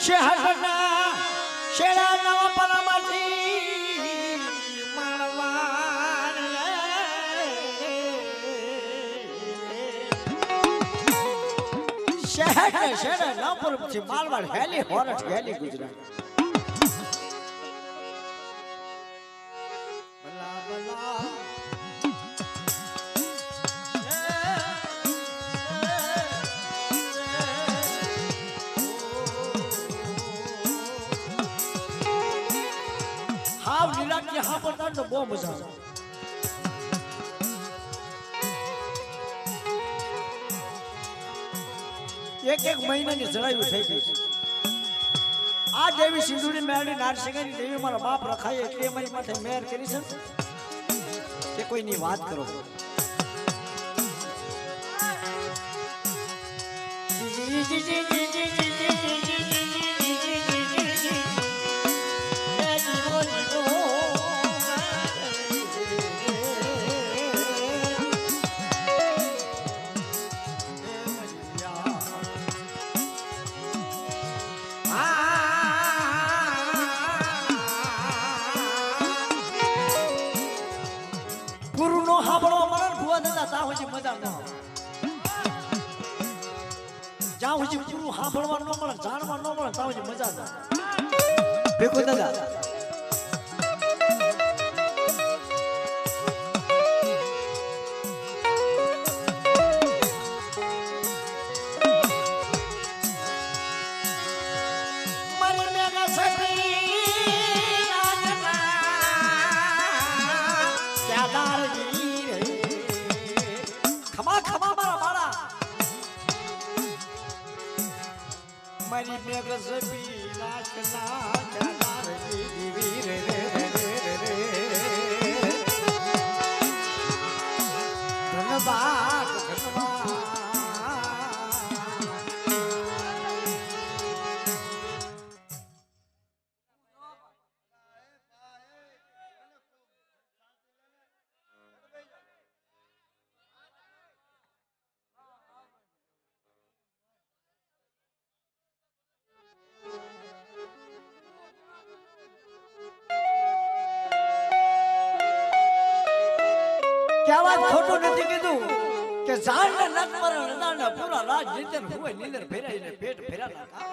શહેરના શેડા નવા પરમાથી માળવાન શહેર ને શેડા નવપુર થી માલવાડ હેલી હોરઠ હેલી ગુજરાત यहाँ पर तो बहुत मजा एक महीना की जड़ाई उठाई गई आ देवी सिंधुरी मेरी नारसिंगानी देवी मारा बाप रखाई એટલે મારી માથે મેર કરી છે કે કોઈની વાત કરો જાઉં છું પૂરું સાંભળવા ન મળે જાણવા ન મળે તાવ મજા ના ભેગો દાદા મારી મેઘ સભી નાચના ચાલાર દીવી રે ધન્યવાદ क्या बात खोटो नहीं कीधु के जान ने नक पर रदाना पूरा राज निंदर हुए निंदर फेराई ने पेट फेरा नाका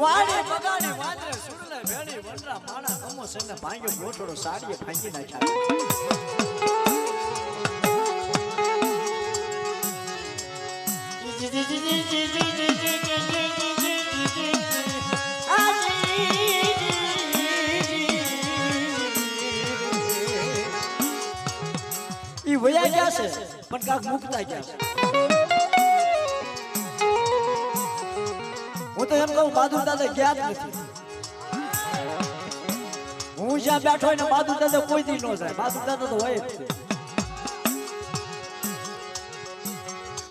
वाडे बगाने वादरे सुनले भेड़ी वंडरा माणा कमो सने भांग्यो गोठड़ो साड़ीए भांगी नाख्या जी जी जी जी जी जी વયા ગયા છે પણ કાક મુકતા ગયા છે હું તો એમ કહું બહાદુર દાદા ગયા જ નથી હું જ્યાં બેઠો હોય ને બહાદુર દાદા કોઈ દી ન જાય બહાદુર દાદા તો હોય જ છે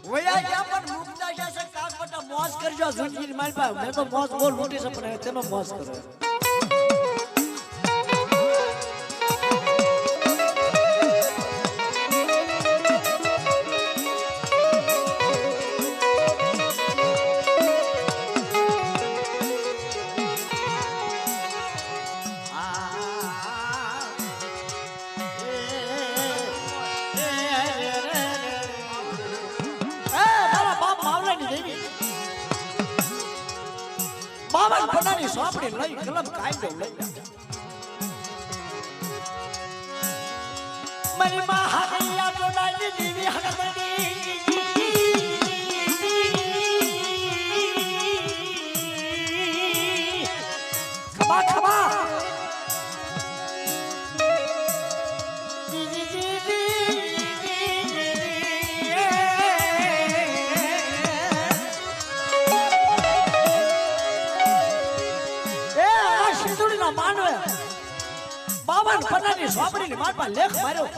વયા ગયા પણ મુકતા ગયા છે કાક બટા મોજ કરજો જુનગીર મારી પાસે મેં તો મોજ બોલ લૂટી છે પણ તેનો મોજ કરો બાવન પડાની સોપડી લઈ કલમ કાઢ્યો લઈ મરી માં હાગૈયા ટોડાની દીવી હગમડી ખબા ખબા માનવે બાવન પન્નાની સોપડીની મારપા લેખ માર્યો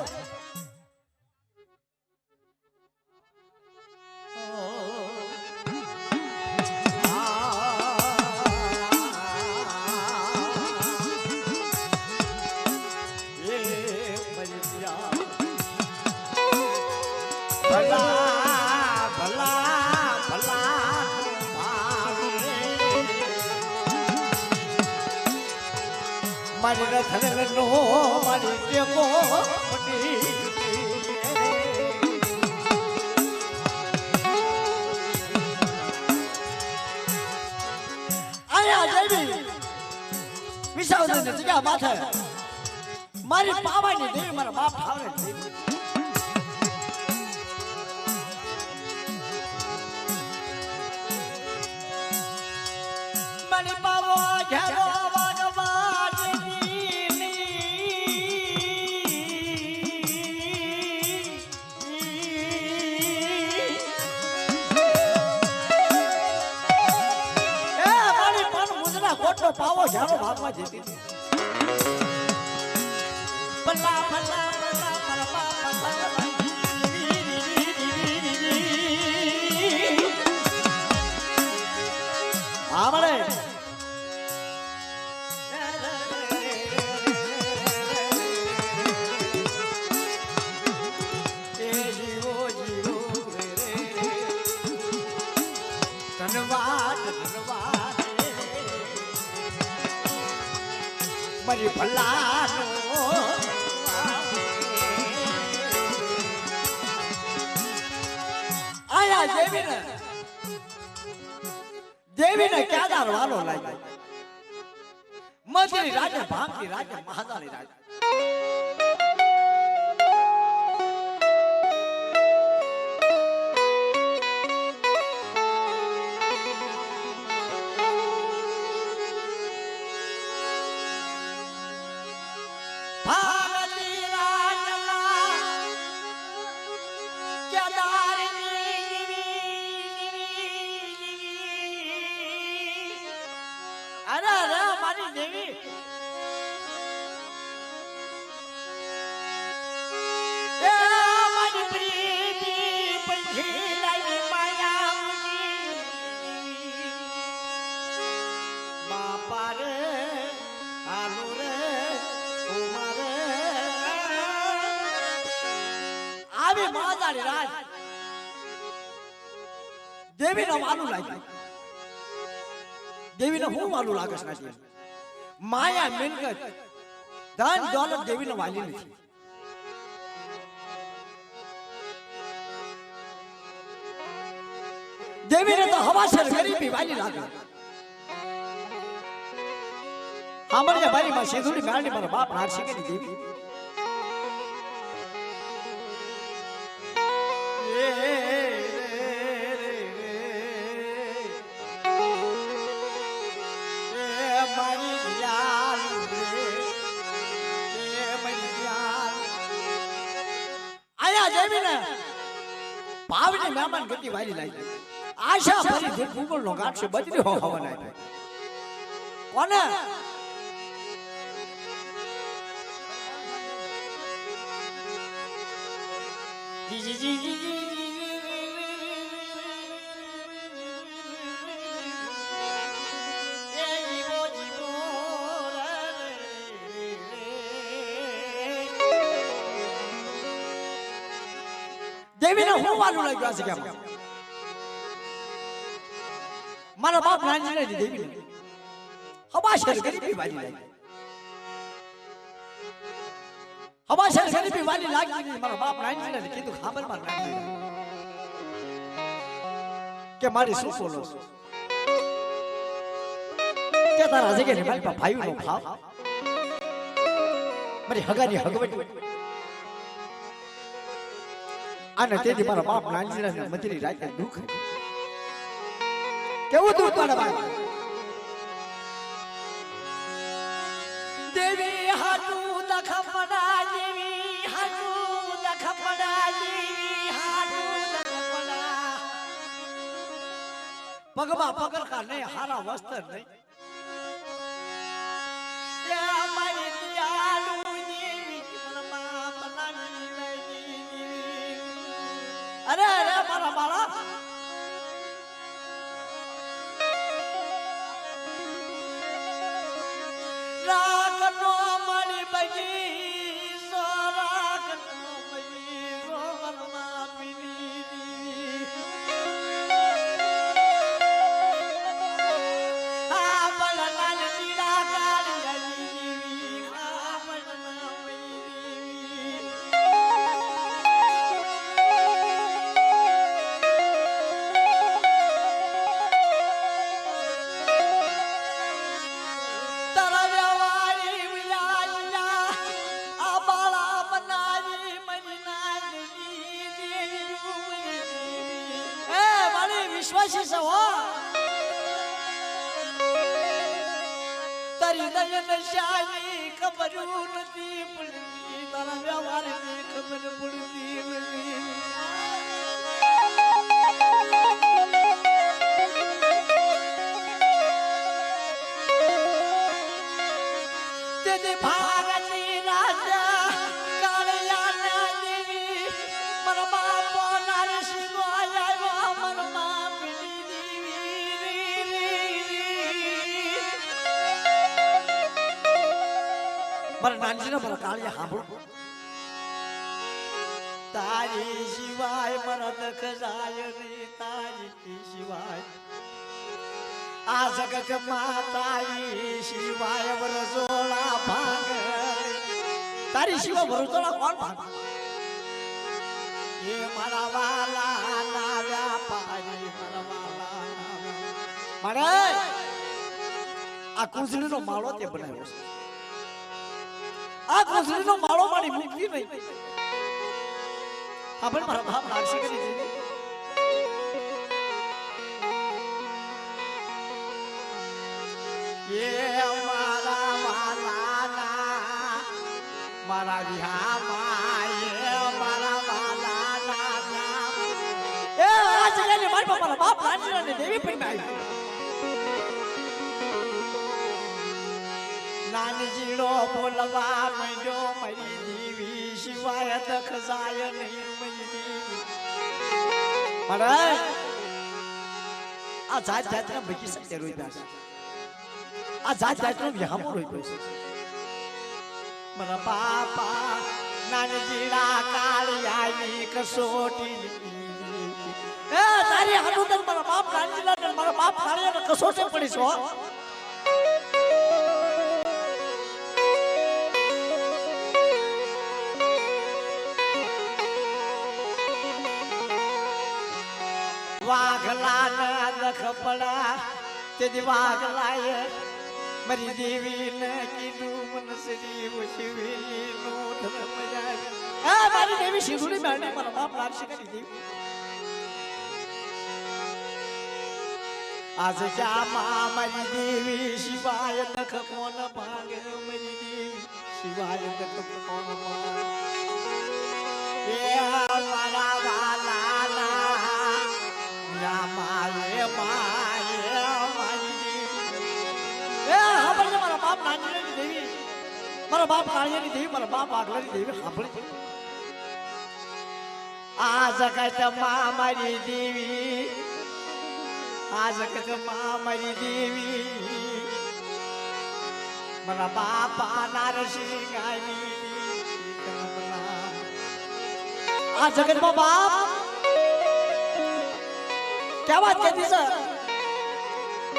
ભલા ભલા ભલા ભાવે મારી રથન નો મારી ટેકો પટી આયા દેવી વિસાવદર જગ્યા માથે મારી પાવાની દેવી મારા બાપ ઠાવરે દેવી મારી પાવો ઘેરો પાવો જારો ભાગમાં જતી બલ્લા બલ્લા બલ્લા પરપા આમળે જીવો જીવો ધન્યવાદ ધન્યવાદ મારી ભલાનો આયા દેવીને ક્યાદાર વાલો લાગ્યો મધરી રાજા ભાંગતી રાજા મહાદાળી રાજા દેવીને વાલું લાગ્યું દેવીને હું વાલું લાગે છે માયા મિલકત ધન દોલત દેવીને વાલી નથી દેવીને તો હવાસર ગરીબી વાલી લાગે સાંભળજે ભાઈ માં સિંધુડી ગાડી મારા બાપ નારસિંહની દેવી પાવની મહેમાન ગતિ વાલી લાગી આશા ભરી જે ગુગળ નો ગાંઠ છે બદલી હો હવા નાખે કોને જી જી જી જી દેવીને હું વાલું લાગ્યું છે કે મારા બાપ નાનજીને દેવીને હવાશર ગરીબી વાલી લાગી હવાશર ગરીબી વાલી લાગી મારા બાપ નાનજીને કીધું ખબર માં નાનજી કે મારી શું બોલો કે તારા જગ્યાએ મારી પાસે ભાઈ નો ભાવ મારી હગાની હગવટ અને તેથી મારા બાપ નાનજીને મધરી રાતે દુઃખ કેવું દુઃખ મારા બાપ દેવી હાટુ દખપડા દેવી હાટુ દખપડા દેવી હાટુ દખપડા પગમાં પગરખા નહીં હારા વસ્ત્ર નહીં મારી દિયાળુ દેવી મારા બાપ નાનજી અરે અરે મારા બાળા રાગનો મળી બગી સો રાગનો મળી સો મનમાં પીની આ બલલાલ દીડા કાઢી વિશ્વાસી છો હો તારી દયન શાહી ખબર નથી પડતી તારા વ્યવહારની ખબર પડતી નથી ભારતી રાજા કાળિયા દેવી મરમા પોનાર શિવો આવ્યો મરમા મારા નાનજીનો મારા કાળિયા સાંભળો તારી સિવાય મારા દખ જાય નહીં તારી સિવાય આ જગત માતાઈ શિવાય વરસોળા ભાગ તારી શિવા વરસોળા કોણ ભાગ એ મારા વાલા ના વ્યાપારી મારા વાલા મારે આ કુંજળીનો માળો તે બનાવ્યો છે આ કુંજળીનો માળો મારી મુક્તિ નહીં આપણે મારા બાપ નારસી કરી દીધી એ મારા વાલાના મારા વિહામાં એ મારા વાલાના એ આ જગ્યાએ મારા બાપ રાંચીને દેવી પણ આવી નાનજીનો બોલવા માંડ્યો મારી દેવી શિવાય દખ જાય નહીં મારી દેવી મારા આ જાત જાતના બગી સત્ય રોઈ છે આ જાત જાતનો વિહામો રોઈ છે મારા બાપા નાનજીડા કાળિયાની કસોટી એ તારી હાડું મારા બાપ નાનજીડા મારા બાપ કાળિયાને કસોટી પડી છો વાઘલા ના દખ પડા તે વાઘલાએ મારી દેવી ને કીધું મનસરી વશવેલી નો ધર્મ જાય એ મારી દેવી શિરુડી મેળવી મારા બાપ નારસી કરી દેવી આજ જામા મારી દેવી શિવાય દખ કોણ ભાગે મારી દેવી શિવાય દખ કોણ ભાગે એ મારા વાલા ના માય માય મારી મારા બાપ નાનજીની દેવી મારા બાપ કાળિયાની દેવી મારા બાપ આગલાની દેવી સાંભળી આ જગત માં મારી દેવી આ જગત માં મારી દેવી મારા બાપા નારસિંહ આ જગત માં બાપ કેવા કહેતી છે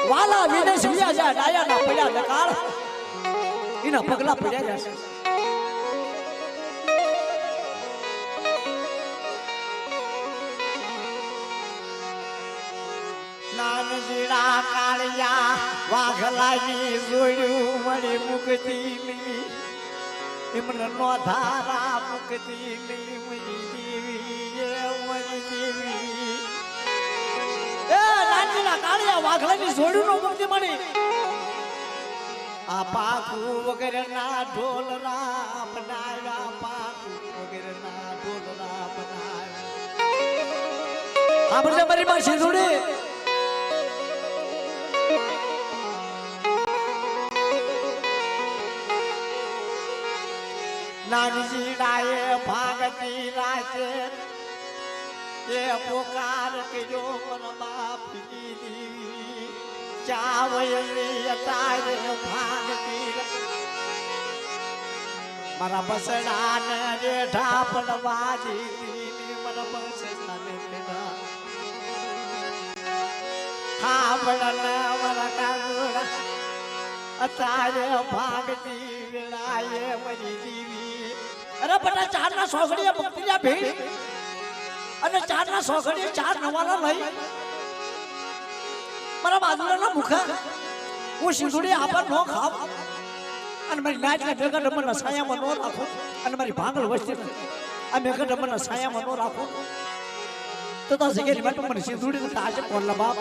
વાલા વિદેશ વિયા જાય ડાયાના પડ્યા નકાળ એના પગલા પડ્યા જશે નાનજીડા કાળિયા વાઘલાની જોડ્યું મળી મુક્તિ ની એમને નો ધારા મુક્તિ ની મરી દેવી એ મરી દેવી કાળિયા વાઘલાની જોડ્યું નો મુક્તિ મળી આ પાકું વગેરે ના ઢોલરા બનાવ્યા પાકું વગેરે ના ઢોલરા બનાવ્યા આપણે મારી પાસે જોડે નાનજીડાએ ભાગતી રાતે એ પોકાર કર્યો મન બાપ દીદી ચાવયલી અતારે ભાગતી મારા બસડાને રેઠા પડવા દીદી મારા બસડાને રેઠા ખાબડને મારા કાગુડા અતારે ભાગતી વેળાએ મરી દીવી અરે બટા ચાર ના સોગડીએ ભક્તિયા ભીડ અને ચાર ના સોગડીએ ચાર નવાલા લઈ મારા બાજુના મુખા હું સિંધુડી આપર નો ખાવ અને મારી નાચના ભેગા ડમરના છાયામાં નો રાખું અને મારી ભાંગલ વસ્તી આ ભેગા ડમરના છાયામાં નો રાખું તો તા જગ્યાની માટે મને સિંધુડી તાજે કોણલા બાપ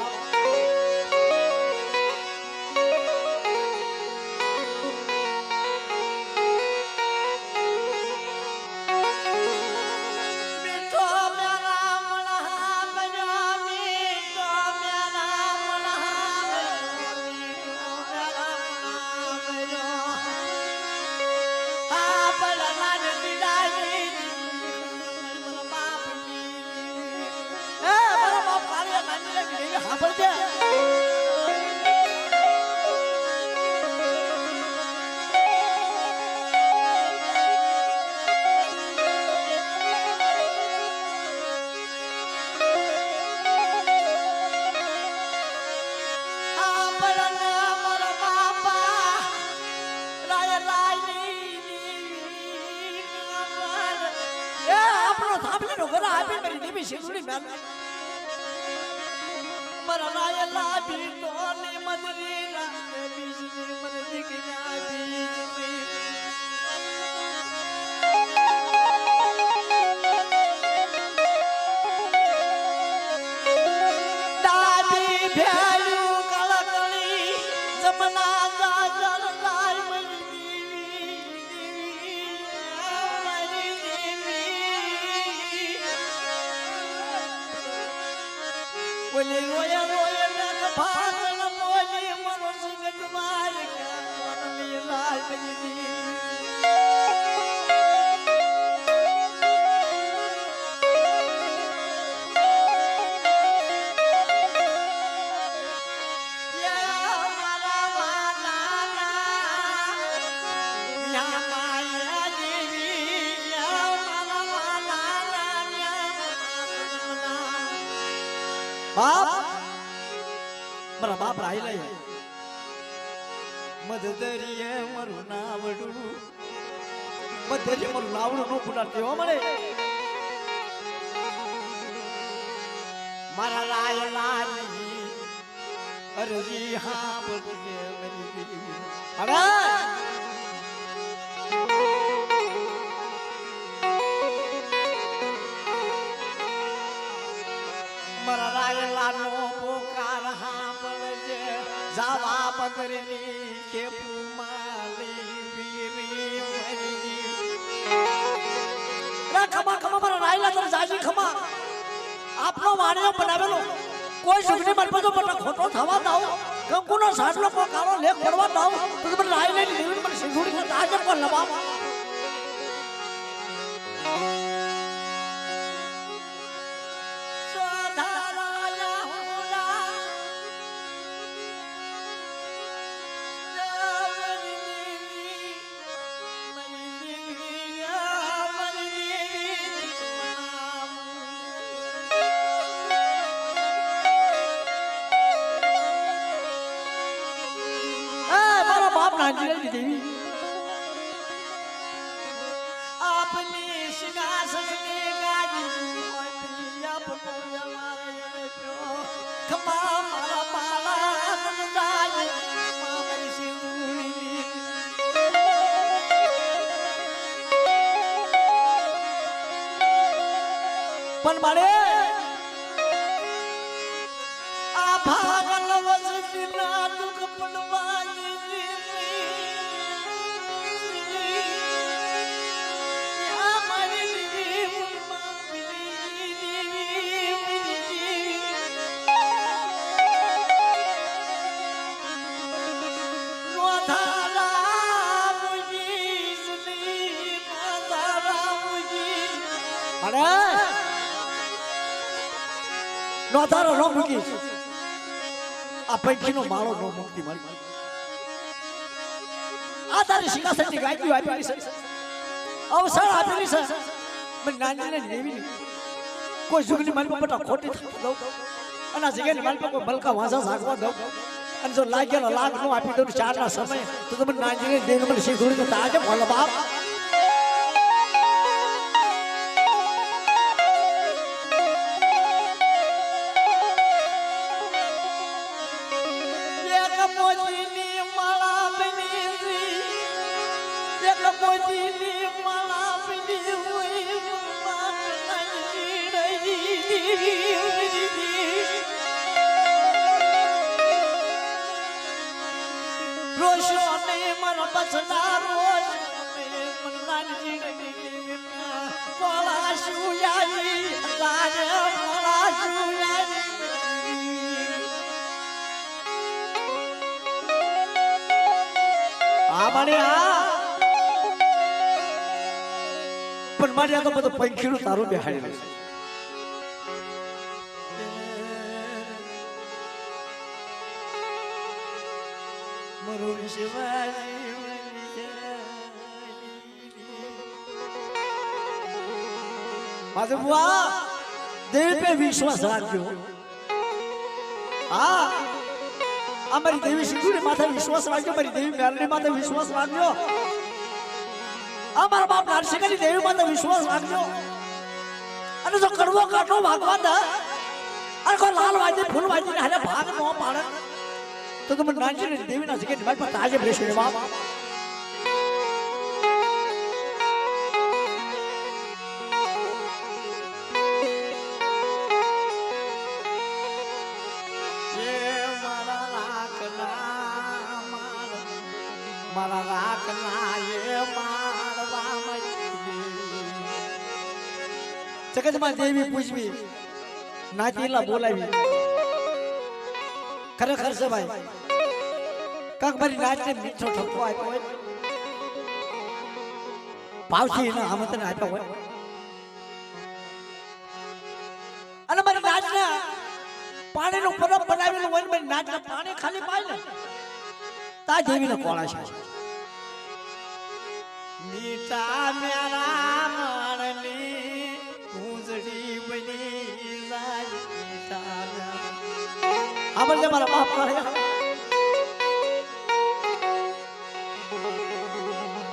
બાપ મારા બાપ રાહિલા મદદરીએ મારું નાવડું મદદરીએ મારું નાવડું નો ફૂટા કેવા મળે મારા રાયલાની અરજી હા બોલજે મરી અરે મારા રાયલાનો પોકાર હા બોલજે જાવા પગરની કે પુમાલી વીરી મરી રા ખમા ખમા મારા રાયલા તર જાજી ખમા આપનો વાણિયો બનાવેલો કોઈ સુગની મરપજો પર ખોટો થવા દાવ કંકુનો સાટલો કો કાળો લેખ પડવા દાવ તો તમે રાય લઈને નીવડી મને સિંધુડી ને તાજર પર લબાવ देवी अपनी सिंहासन में गाजी प्रिया पटोया मारे प्यो खमा मारा पाला जाज मारी सिंदूरी पण मारे आ भागल वसदिना दुख पडवानी નો તારો નો મૂકી આ પંખીનો માળો નો મુક્તિ મારી આ તારી સિંહાસનની ગાયકી આપેલી છે અવસર આપેલી છે મને નાનીને દેવી કોઈ જુગની મારી પટા ખોટી થવા દઉં અને આ જગ્યાની મારી કોઈ બલકા વાંસા સાગવા દઉં અને જો લાગેલો લાગ નો આપી દઉં ચારના સમય તો તમે નાનીને દેવી મને સિંધુડી તાજે બોલો બાપ Yeah. જીવન બસનારો મનરાજી કોળા સુયાજી રાજ કોળા સુયાજી આ મારે આ પણ મારે આ તો બધું પંખીનું તારું બેહાડેલું છે મરો શિવાજી માધવ બુઆ દેવી पे વિશ્વાસ રાખજો હા અમારી દેવી સિંધુની માથે વિશ્વાસ રાખજો મારી દેવી મેલની માથે વિશ્વાસ રાખજો અમારા બાપ નારસિંહની દેવી માથે વિશ્વાસ રાખજો અને જો કડવો કાટો ભાગવા દે અને કોઈ લાલ વાજી ફૂલ વાજી હાલે ભાગ નો પાડે તો તમે નારસિંહની દેવીના જગ્યાએ દિમાગ પર તાજે બેસો રે બાપ મારા રાખના એ મારવા જગતમાં દેવી પૂજવી નાચીલા બોલાવી ખરેખર છે ભાઈ કાક મારી નાચને મીઠો ઠપકો આપ્યો હોય ભાવથી એના આમંત્રણ આપ્યા હોય અને મારી નાચને પાણીનું પરબ બનાવેલું હોય મારી નાચને પાણી ખાલી પાય ને તા દેવીને કોળા છે મીઠા મેરા માણની પૂંજડી બની જાય મીઠા આ બોલે મારા બાપ કરે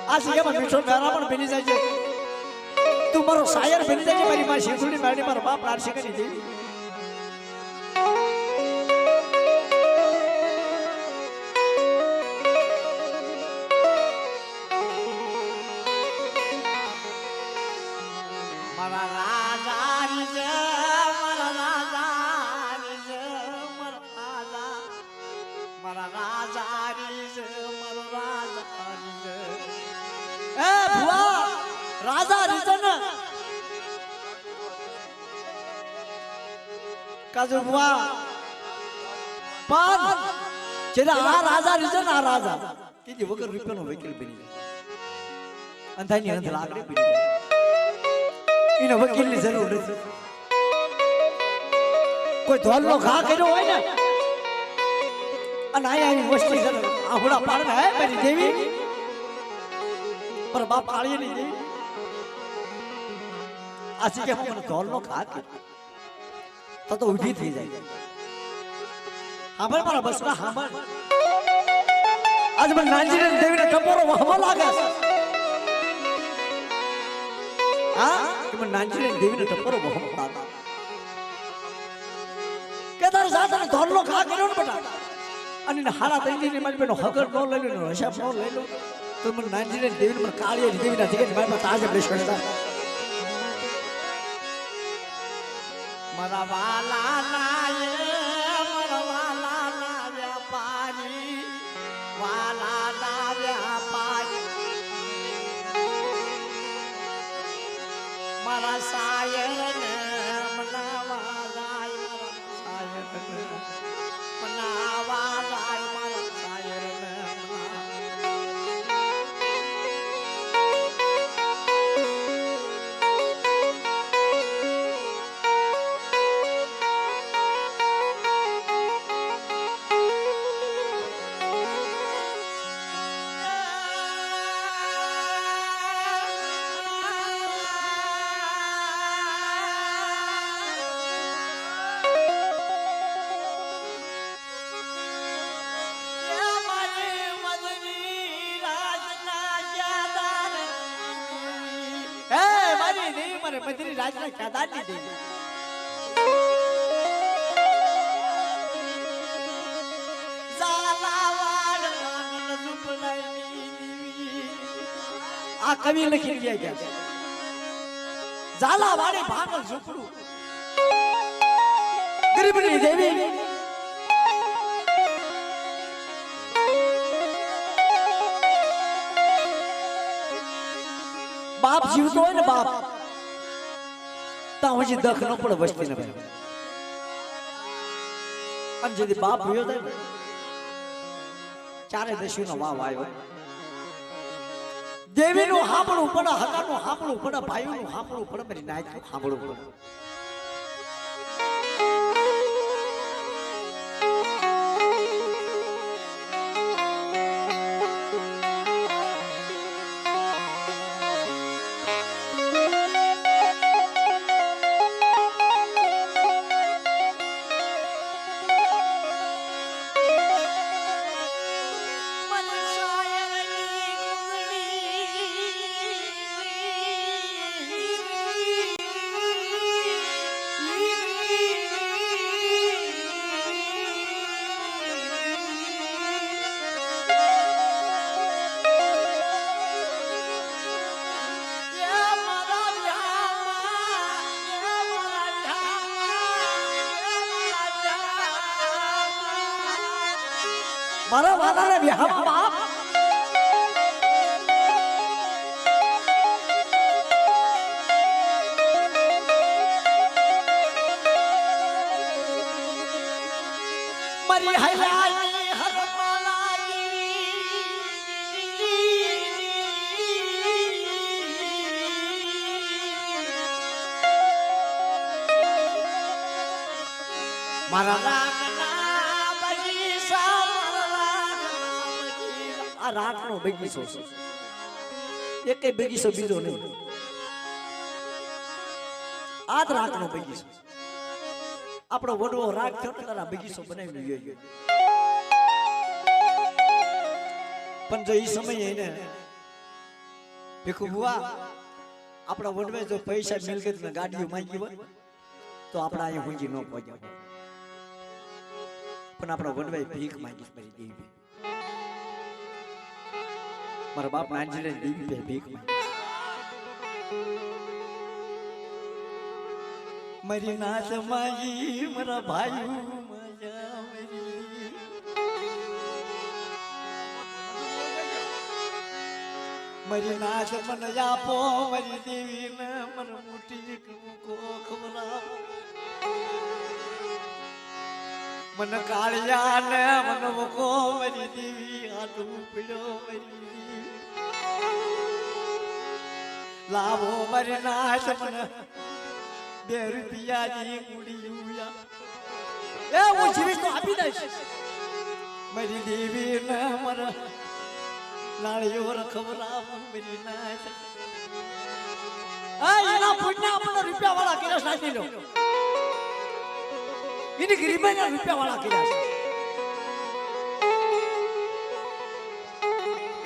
આ સિયામાં મીઠો મેરા પણ બની જાય છે તું મારો શાયર બની જાય મારી માં શીખુડી મેડી મારા બાપ નારસિંહ કરી દેવી કાજુ બુઆ પણ જેને આ રાજા રીઝન આ રાજા કે વગર રૂપિયાનો વકીલ બની જાય અંધાની અંધ લાકડી બની જાય એને વકીલની જરૂર નથી કોઈ ધોલનો ઘા કર્યો હોય ને અને આયા આવી વસ્તી જરૂર આહુડા પાડને હે મારી દેવી પર બાપ કાળીએ ની દેવી આસી કે મને ધોલનો ઘા કર્યો તો ઉભી થઈ જાય હાંભળ મારા બસના હાંભળ આજ મને નાનજીને દેવીને ટપોરો વહવા લાગે હા કે મને નાનજીને દેવીને ટપોરો વહવા લાગે કે તાર સાતને ધોરનો ખા કર્યો ને બટા અને હારા તંજીની મારી બેનો હગર નો લઈ લો હિસાબ નો લઈ લો તો મને નાનજીને દેવીને મને કાળીએ દેવીના જગ્યાએ મારી પાસે તાજે બેસવાડા મારા વાલા નાયે મારા વાલા ના વ્યાપારી વાલા ના વ્યાપારી મારા સાયર ને મનાવા જાય મારા સાયર ને મનાવા જાય મારા સાયર ને મધરી રાજના કાદાની દેવી ઝાલાવાડ માંગલ ઝુપડાની આ કવિ લખી ગયા છે ઝાલાવાડી ભાંગલ ઝુપડું ગરીબની દેવી બાપ જીવતો હોય ને બાપ તા હજી દખ ન પડે વસ્તી ને ભાઈ અને જેથી બાપ ભયો જાય ને ચારે દસ્યુનો વાવ આવ્યો દેવીનું હાંભળવું પડે હકાનું હાંભળવું પડે ભાઈઓનું હાંભળવું પડે મારી નાયકનું હાંભળવું પડે મારા વાલાને વિહામાં બાપ મારી હૈયાની હરમાલાઈ મારા રાગના બગીચા આ રાતનો બગીચો છે એકે બગીચો બીજો નહીં આ જ રાતનો બગીચો આપણો વડવો રાગ થયો ને તારા બગીચો બનાવી ગયો પણ જો એ સમયે ને ભીખુ બુઆ આપણા વડવે જો પૈસા મિલકત ને ગાડીઓ માંગી હોય તો આપણા અહીંયા હુંજી ન પહોંચ્યા પણ આપણા વડવે ભીખ માંગી મારી દેવી મારા બાપ નાનજીને દેવી પે ભીખ મારી નાથ માગી મારા ભાઈ મારી નાથ મને આપો મારી દેવી ને મને મોટી કો ખવડાવો મને કાળિયા ને મને વકો મારી દેવી આટલું પીડ્યો મારી લાવો મારી નાથ મને 2 રૂપિયાની ગુડી એ હું જીવીશ તો આપી દઈશ મારી દેવી ને મને નાળિયો ખવડાવું મારી નાથ આ એના પુણ્ય આપણો રૂપિયા વાળા કર્યા સાચી લો એની ગરીબાના રૂપિયા વાળા કર્યા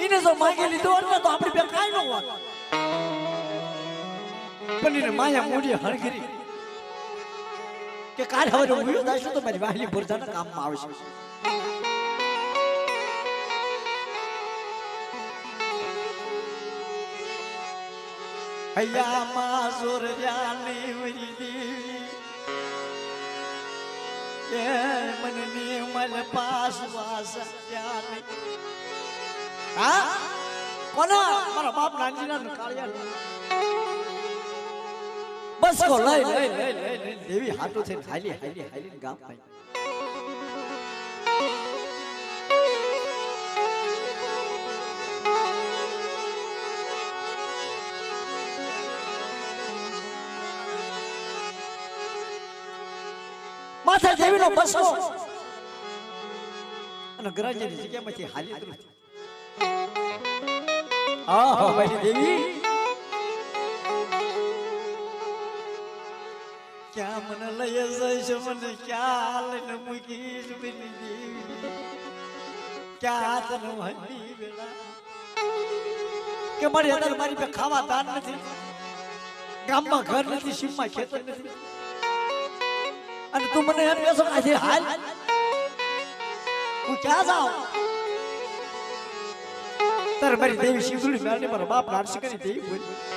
એને જો માંગી લીધો એટલે તો આપણી બે કાઈ ન હોત પણ એને માયા મોડી હળગરી કે કાલ હવે હું ભૂયો દાશું તો મારી વાહલી ભરજાના કામમાં આવશે હૈયા માં જોર જાની વરી દેવી એ મનની મલ પાસ વાસ જાને હા કોના મારા બાપ નાનજીના કાળિયા બસ કો લઈ દેવી હાટો છે હાલી ગામ ભાઈ માથા દેવીનો બસો અને ગરાજીની જગ્યામાંથી હાલી ઉતરી આહો મારી દેવી ક્યાં મને લઈ જઈશ મને ક્યાં લઈને મૂકીશ મારી દેવી ક્યાં તને હંડી વેલા કે મારી અંદર મારી પે ખાવા દાન નથી ગામમાં ઘર નથી સીમમાં ખેતર નથી અને તું મને એમ કહેશો આજે હાલ હું ક્યાં જાઉં તારે મારી દેવી શિવદુડી મેળને મારા બાપ નારસિંહની દેવી બોલી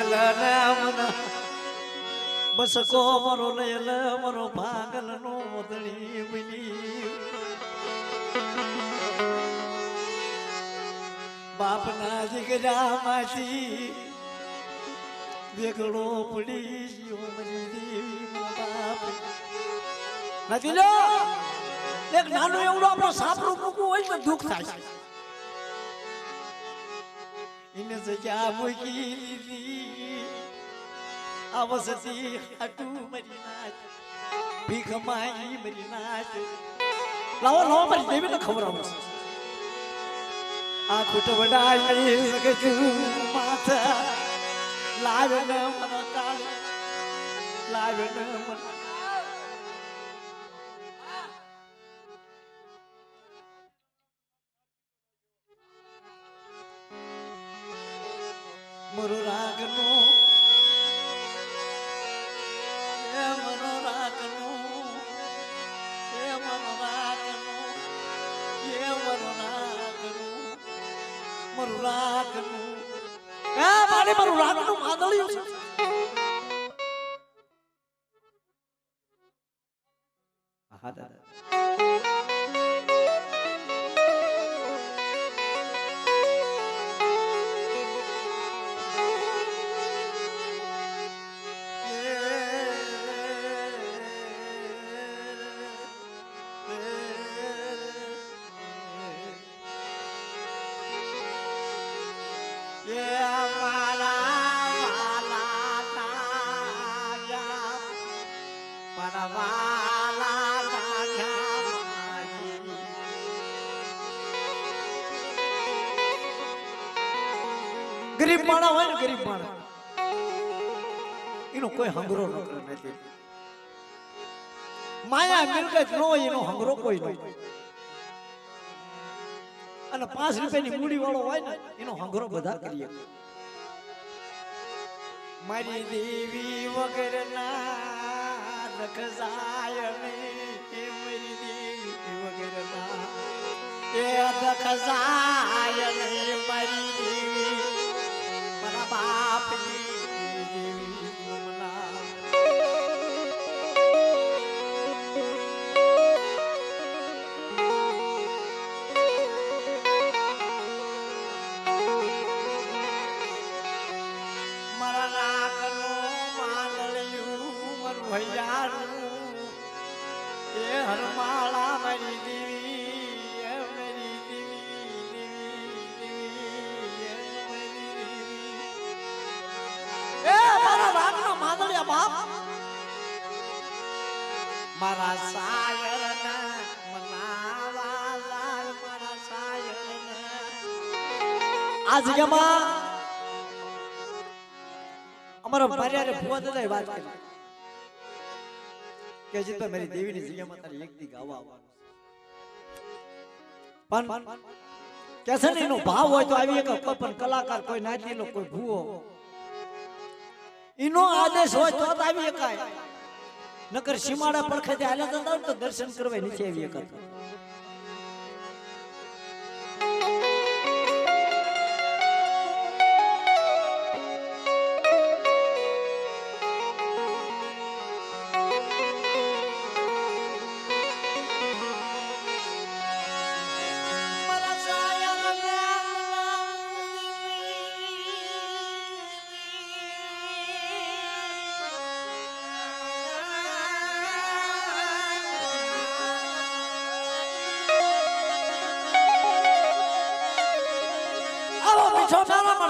લયલા મન બસ કો મરો લયલા મરો ભાગલ નો મોદળી બોલી દીકરામાંથી વેગળો પડી ગયો મારી દેવી બાપ નથી લો એક નાનું એવડું આપણો સાપરું મૂકવું હોય તો દુઃખ થાય એને જગ્યા મૂકી દીધી આવસતી હાટું મરી નાચ ભીખ માંગી મરી નાચ લાવો લાવો મારી દેવીને ખબર આવશે આ ખોટ વડાય નહીં શકે તું માથા લાવે ન મન કાળ લાવે ન મન મરો રાગનો એ મરો રાગનો એ મરો રાગનો એ મરો રાગનો મરો રાગનો એ મારે મરો રાગનો માદળ્યું છે હા દાદા ગરીબ માણા હોય ને ગરીબ માણા એનો કોઈ હંગરો નથી માયા મિલકત ન હોય એનો હંગરો કોઈ નહીં અને 5 રૂપિયાની મૂડી વાળો હોય ને એનો હંગરો બધા કરીએ મારી દેવી વગર ના રખ જાય નહીં મારી દેવી વગર ના એ રખ જાય નહીં મારી દેવી મારા બાપની દેવી મમના એ હરમાળા મારી દેવી એ મારી દેવી એ મારા રામના માદળિયા બાપ મારા સાયરના મનાવા લાલ મારા સાયરના આ જગ્યામાં અમારા ભાર્યારે ભુવા દાદાએ વાત કરી કે જીતભાઈ મારી દેવીની જગ્યામાં તારી એક દી ગાવા આવવાનું પણ કે છે ને એનો ભાવ હોય તો આવી એક કોઈ પણ કલાકાર કોઈ નાચીનો કોઈ ભૂવો એનો આદેશ હોય તો આવી એકાય નકર સીમાડા પડખે હાલ્યા જતા તો દર્શન કરવા નીચે આવી એક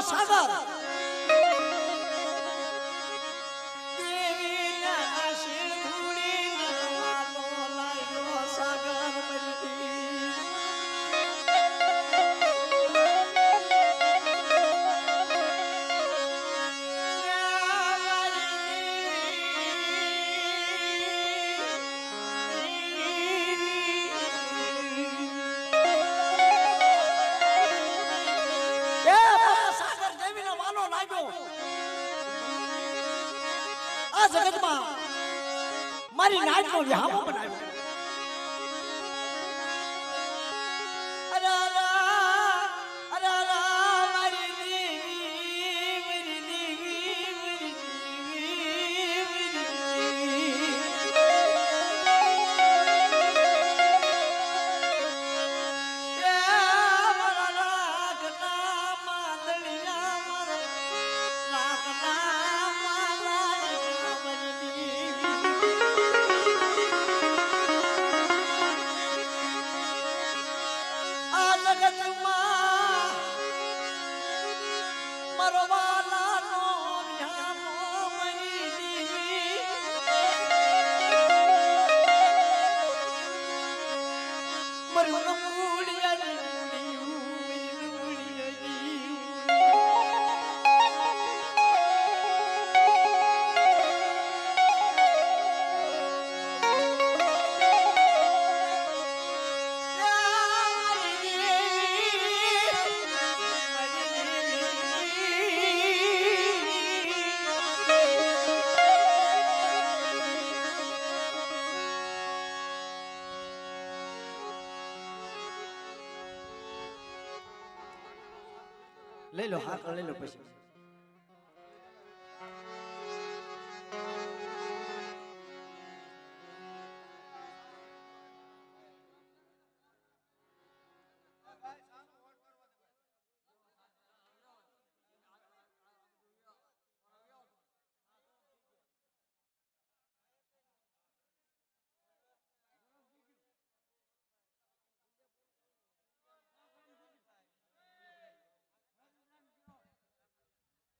સાગર જગતમાં મારી નાચનો વિહામો બનાવ્યો મારી જગતમાં મારો વાલાનો વ્યામો મરી દીવી મરું ન લઈ લો હા લઈ લો પછી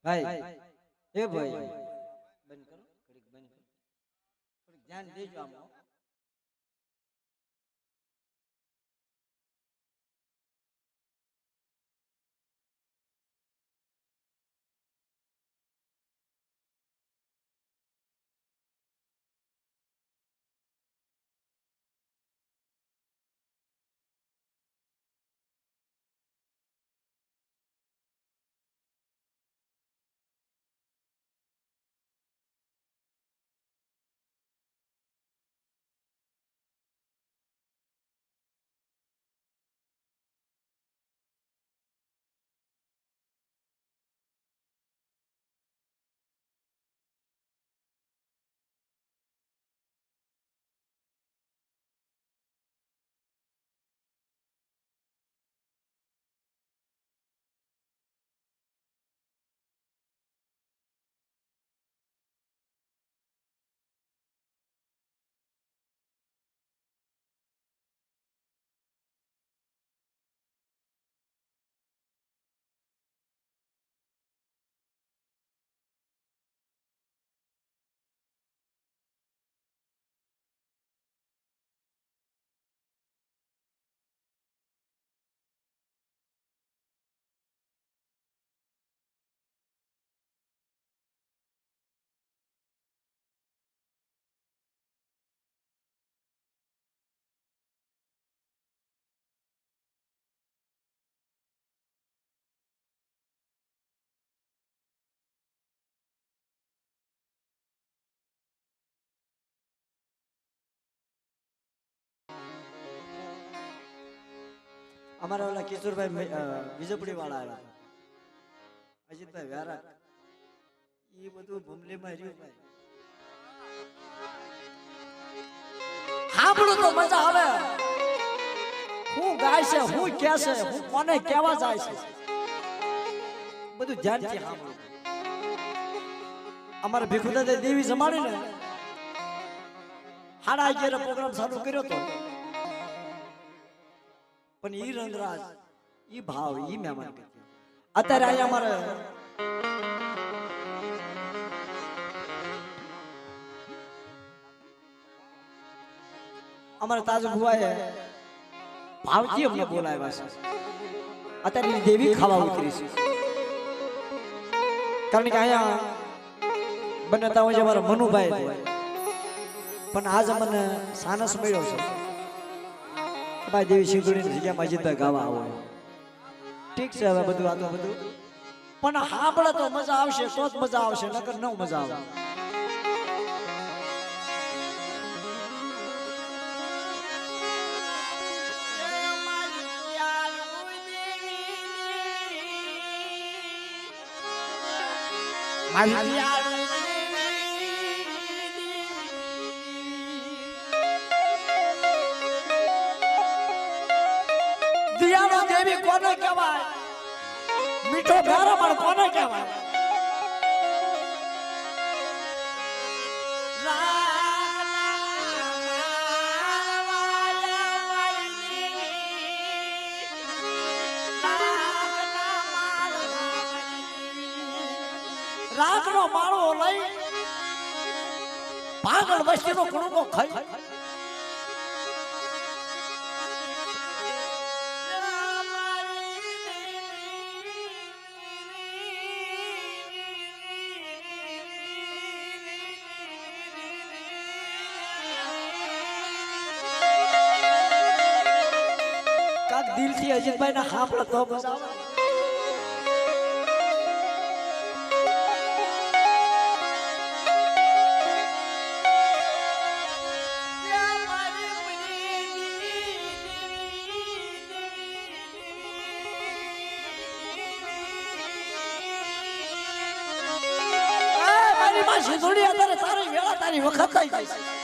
ભાઈ એ ભાઈ બંધ કરો ઘડીક બંધ કરો થોડીક ધ્યાન દેજો આમાં અમારા ઓલા કિશોરભાઈ વિજપડી વાળા આવ્યા અજીતભાઈ વ્યારા એ બધું ભૂમલીમાં રહ્યું ભાઈ સાંભળો તો મજા આવે હું ગાય છે હું કે છે હું કોને કેવા જાય છે બધું ધ્યાનથી સાંભળો અમારા ભીખુદાદા દેવી જમાડી ને 11:30 પ્રોગ્રામ ચાલુ કર્યો તો પણ ઈ રંગરાજ ઈ ભાવ ઈ મહેમાન અત્યારે અહીંયા અમારે અમારા તાજ ભુવાએ ભાવથી અમને બોલાવ્યા છે અત્યારે દેવી ખાવા ઉતરી છે કારણ કે અહીંયા બનતા હોય છે અમારા મનુભાઈ પણ આજ અમને સાનસ મળ્યો છે ભાઈ દેવી શિવગુડીની જગ્યામાં અજીતભાઈ ગાવા આવો ઠીક છે હવે બધું આ તો બધું પણ સાંભળે તો મજા આવશે તો જ મજા આવશે નકર ન મજા આવે દિયાળો દેવી કોને કહેવાય મીઠો ગારામણ કોને કહેવાય રાખનો માળો લઈ પાગલ વસ્તીનો કણકો ખાઈ દિલથી અજીતભાઈ ના હાપડા તો બજાવ મારી માં સિંધુડી અત્યારે તારી વેળા તારી વખત થઈ ગઈ છે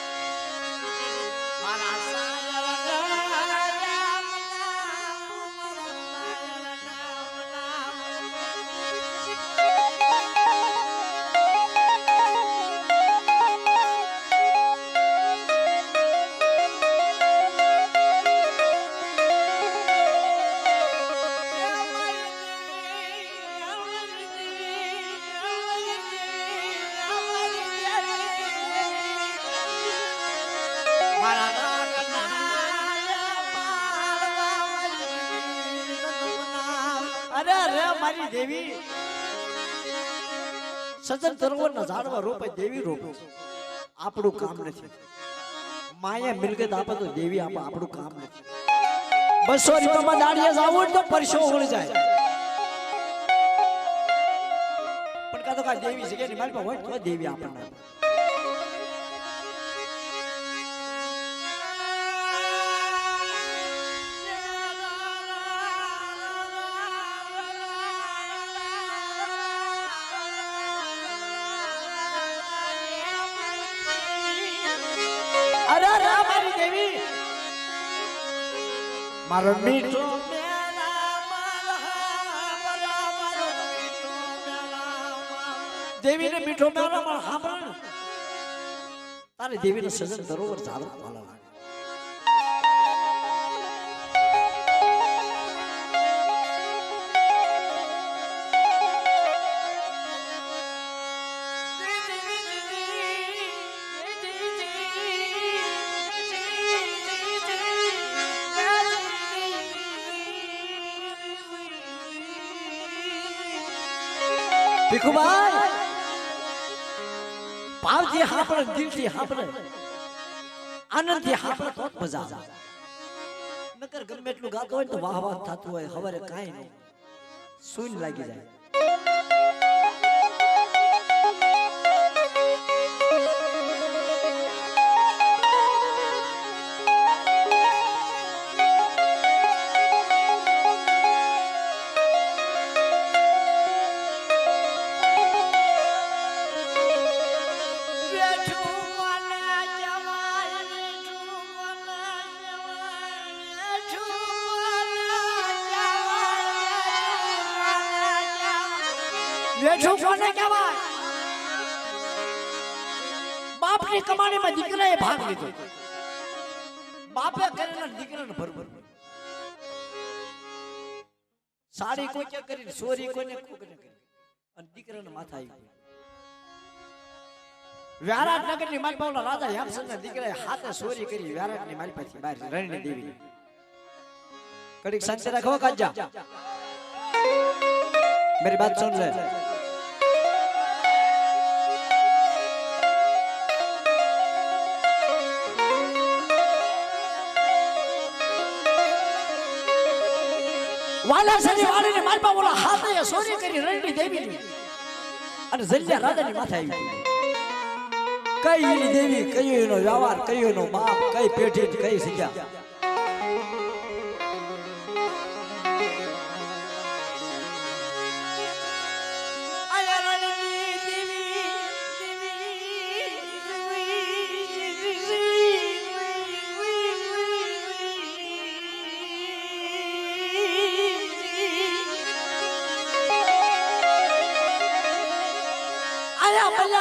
મારી દેવી સજન સરોવર ના ઝાડવા રોપે દેવી રોપે આપણું કામ નથી માયા મિલકત આપે તો દેવી આપે આપણું કામ નથી 200 રૂપિયામાં દાડિયા જાવું તો પરસો ઓળી જાય પણ કાતો કા દેવી છે કે મારી પાસે હોય તો દેવી આપણને મારો મીઠો દેવી ને મીઠો મેળા મારો સાંભળ તારે દેવી ને સજન સરોવર ઝાડો વાલા લાગે ભીખુભાઈ ભાવથી હાંભળે દિલથી હાંભળે આનંદથી હાંભળે તો મજા આવે નકર ગમે એટલું ગાતો હોય તો વાહ વાહ થતું હોય હવારે કાંઈ નહીં સૂન લાગી જાય વેઠું કોને કહેવાય બાપની કમાણીમાં દીકરાએ ભાગ લીધો બાપે કરેલા દીકરાને ભરભર સાડી કોઈ કે કરી સોરી કોઈને કોઈને કરી અને દીકરાને માથા આવી વ્યારાટનગરની મારી પાવલા રાજા હેમસંગના દીકરાએ હાથે સોરી કરી વ્યારાટની મારી પાસે બહાર રણની દેવી કડીક શાંતિ રાખો કાજા मेरी बात सुन ले વાલા સની વાળીને મારપા બોલા હાથે સોરી કરી રણની દેવી અને જલ્યા રાજાની માથે આવી કઈ એની દેવી કઈ એનો વ્યવહાર કઈ એનો બાપ કઈ પેઢી કઈ સજા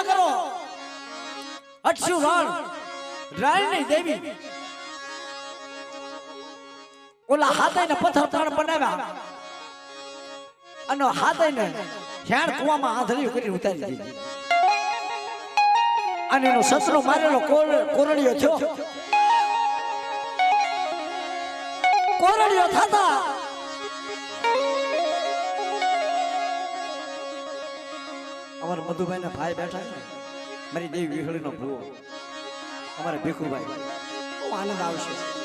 કરો અક્ષુ રાણી દેવી ઓલા હાથે ને પથ્થર ત્રણ બનાવ્યા અને હાથે ને હેણ કુવામાં આંધળી કરી ઉતારી દીધી અને એનો સસરો મારેલો કોરડીયો થયો કોરડીયો થતા અમારા મધુભાઈ ના ભાઈ બેઠા છે મારી દેવી વિહળી નો ભૂવો અમારા ભીખુભાઈ બહુ આનંદ આવશે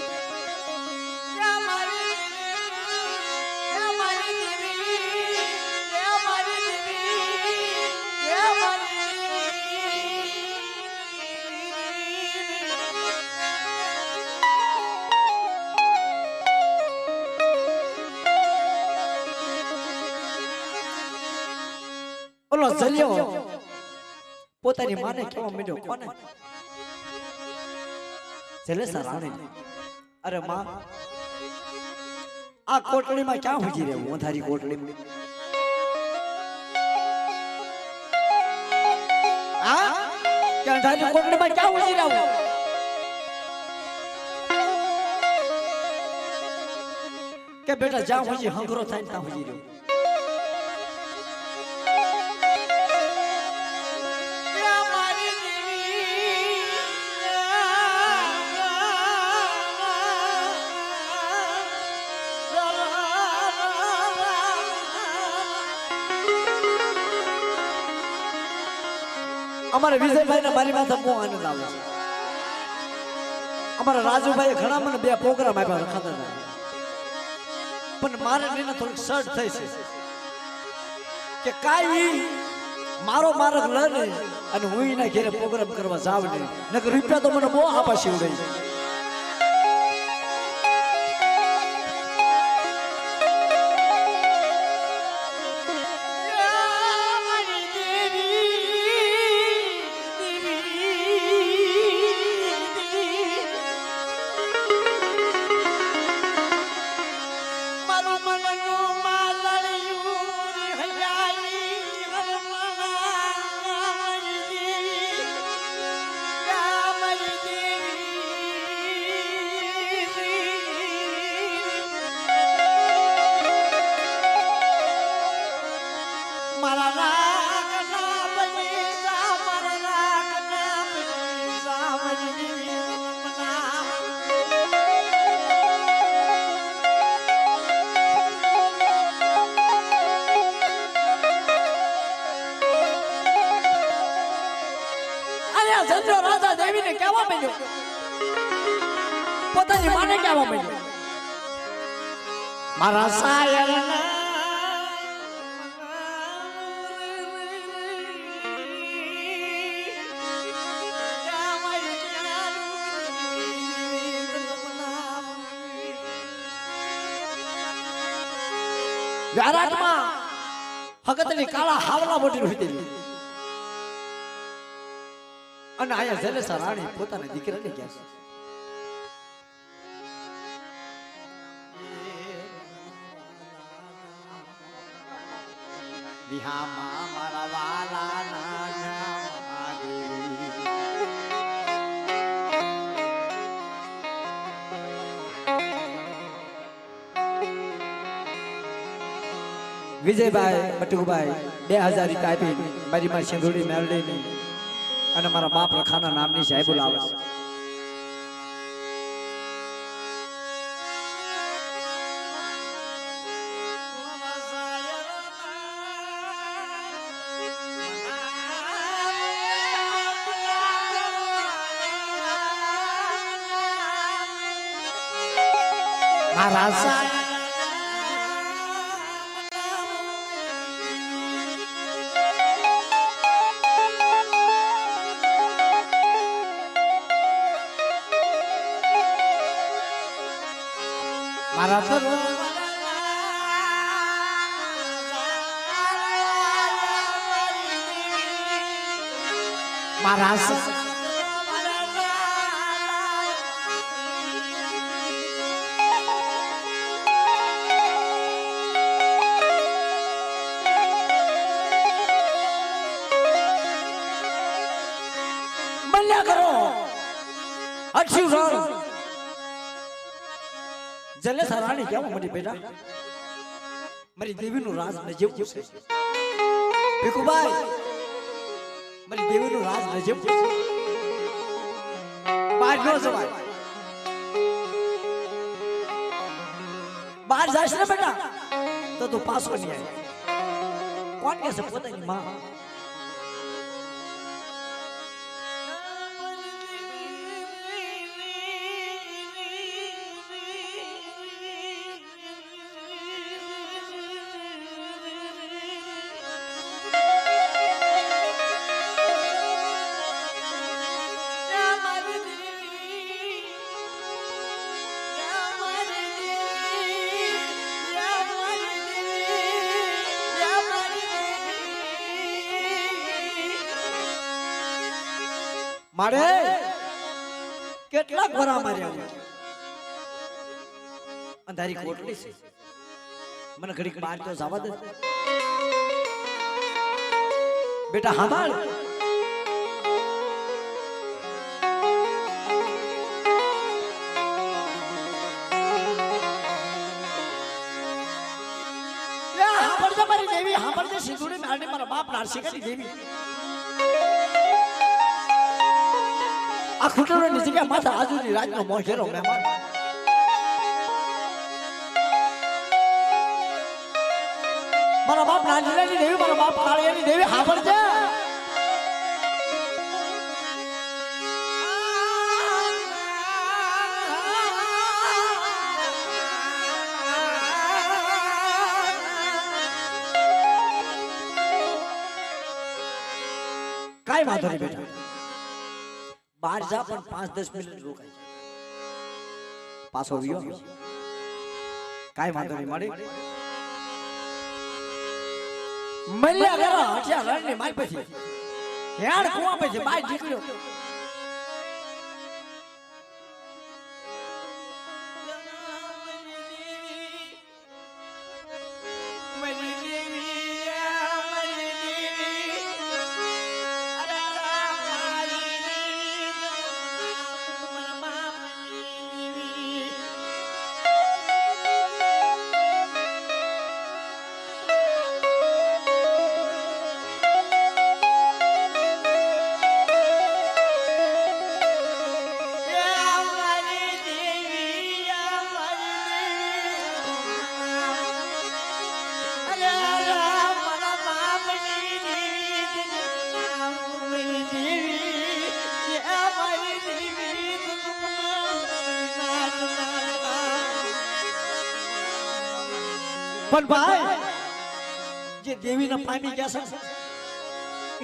ઓલો જલ્યો પોતાની માને કેવા મીડ્યો કોને જલેસા રાણી અરે માં આ કોટડીમાં ક્યાં હુજી રહેવું અંધારી કોટડીમાં હા કે અંધારી કોટડીમાં ક્યાં હુજી રહેવું કે બેટા જ્યાં હુજી હંગરો થાય ત્યાં હુજી રહેવું અમારે વિજયભાઈ ને મારી માથે બહુ આનંદ આવે છે અમારા રાજુભાઈ ઘણા મને 2 પ્રોગ્રામ આપ્યા રખાતા હતા પણ મારે એને થોડીક સર્ટ થઈ છે કે કાઈ મારો માર્ગ લે ને અને હું એના ઘરે પ્રોગ્રામ કરવા જાવ ને નકર રૂપિયા તો મને બહુ આપા શિવડાઈ રાજા દેવી ને કહેવા માંડ્યો પોતાની માને કહેવા માંડ્યો મારા સાયર વ્યારાટમાં હગતની કાળા હાવલા મોટી હોય અને આયા જલેસા રાણી પોતાના દીકરાને કહે છે વિહામાં મારા વાલાના નામ વિજયભાઈ બટુભાઈ 2000 રૂપિયા આપી મારી માં સિંધુડી મેળવી અને મારા બાપ રખાના નામની સાહેબ બોલાવે છે મારા મારા તો મારા બલ્યા કરો અક્ષુ રણ જલેસા રાણી કેવું મોટી બેટા મારી દેવીનું રાજ નજેવું છે ભીખુભાઈ, મારી દેવીનું રાજ નજેવું છે, બહાર ન જવાય, બહાર જાય ને બેટા તો તું પાછો નહીં આવે. કોણ કે છે પોતાની માં? મારે કેટલાક વરા માર્યા, અંધારી કોટડી છે, મને ઘડીક બહાર તો જવા દે બેટા. હામાળ મારી દેવી, હાંભળજે સિંધુડી મારી મારા બાપ નારસિંહાની દેવી. આ ખૂટરોની જગ્યા માથા આજુની રાજનો મોહેરો મહેમાન. મારા બાપ નાનજીની દેવી, મારા બાપ કાળિયાની દેવી, હાંભળજે. કાઈ વાંધો નહીં બેટા, બહાર જા પણ 5-10 મિનિટ રોકાય, પાછો આવ્યો કાઈ વાંધો નહીં. મળી મલ્યા વેરા હઠિયા રણની માઈ પછી હેડ કુવા પછી બાય નીકળ્યો. પણ ભાઈ જે દેવીના પામી ગયા છે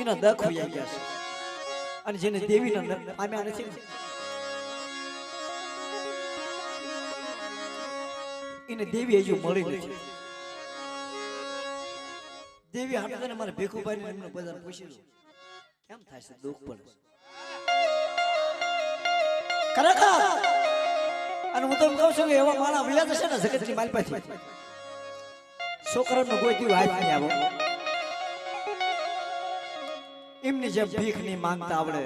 એના દખ હોઈ ગયા છે, અને જેને દેવીના પામ્યા નથી એને દેવી હજુ મળી નથી. દેવી હાટે મારે ભીખુભાઈ ને એમને બધાને પૂછ્યું કેમ થાય છે, દુઃખ પડે ખરેખર. અને હું તો કહું છું કે એવા માણા વ્યાજ હશે ને જગતની માલપાથી છોકરાનો કોઈ દી હાથ નહીં આવો. એમની જેમ ભીખ નહીં માંગતા આવડે,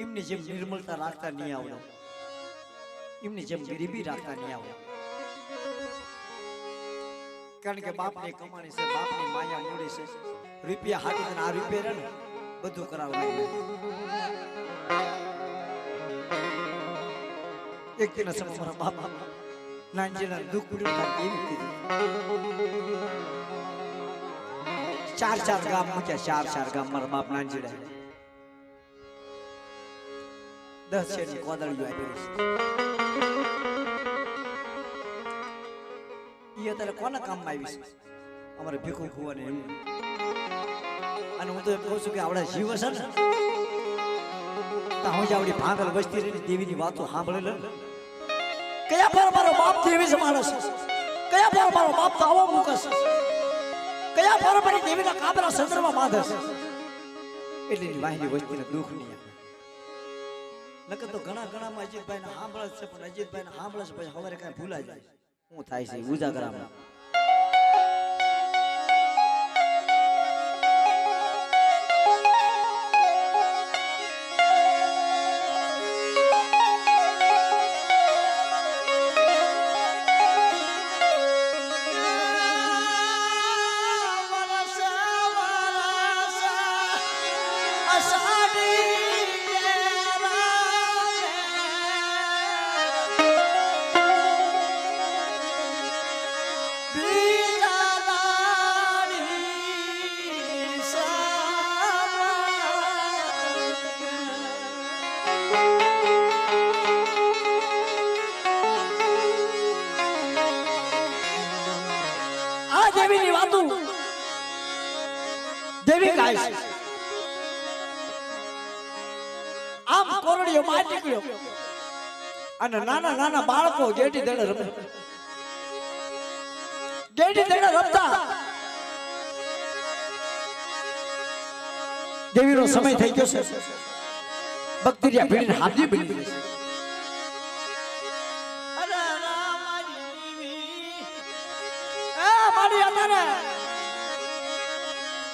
એમની જેમ નિર્મળતા રાખતા નહીં આવડે, એમની જેમ ગરીબી રાખતા નહીં આવડે. કારણ કે બાપની કમાણી છે, બાપની માયા મૂડી છે, રૂપિયા હાટી આ રૂપિયા ને બધું કરાવવા. એક દિન મારા બાપા નાનજીના દુઃખ પડ્યું એવી કીધી. 4 ગામ મૂક્યા, 4 ગામ મારા બાપ નાનજીડા 10 શેરની કોદળીઓ આપી છે. એ અત્યારે કોના કામમાં આવી છે? અમારે ભીખુ ખુવાને એમ. અને હું તો એમ કહું છું કે આવડા જીવ હશે ને તો હું જ આવડી ભાંગલ વસ્તી રહી દેવીની વાતો સાંભળે લે. કયા પર મારો બાપ દેવી છે માણસ, કયા પર મારો બાપ તો આવો મૂકસ, કયા પર મારી દેવીના કાબરા સંદર્ભમાં બાંધસ. એટલે વાહિની વસ્તીને દુઃખ નહીં આપે. નકર તો ઘણા માં અજીતભાઈ ને સાંભળે છે, પણ અજીતભાઈ ને સાંભળે છે પછી સવારે કઈ ભૂલાય જાય. શું થાય છે ઉજાગરામાં? આવા દેવીની વાતો દેવી ગાય છે. આમ કોરડીઓ માં નીકળ્યો અને નાના નાના બાળકો ગેડી દડે રમે. ગેડી દડે રમતા દેવીનો સમય થઈ ગયો છે. બકતરિયા ભીડીને હાથી ભીડી છે. અરે મારી દેવી એ મારી આતાને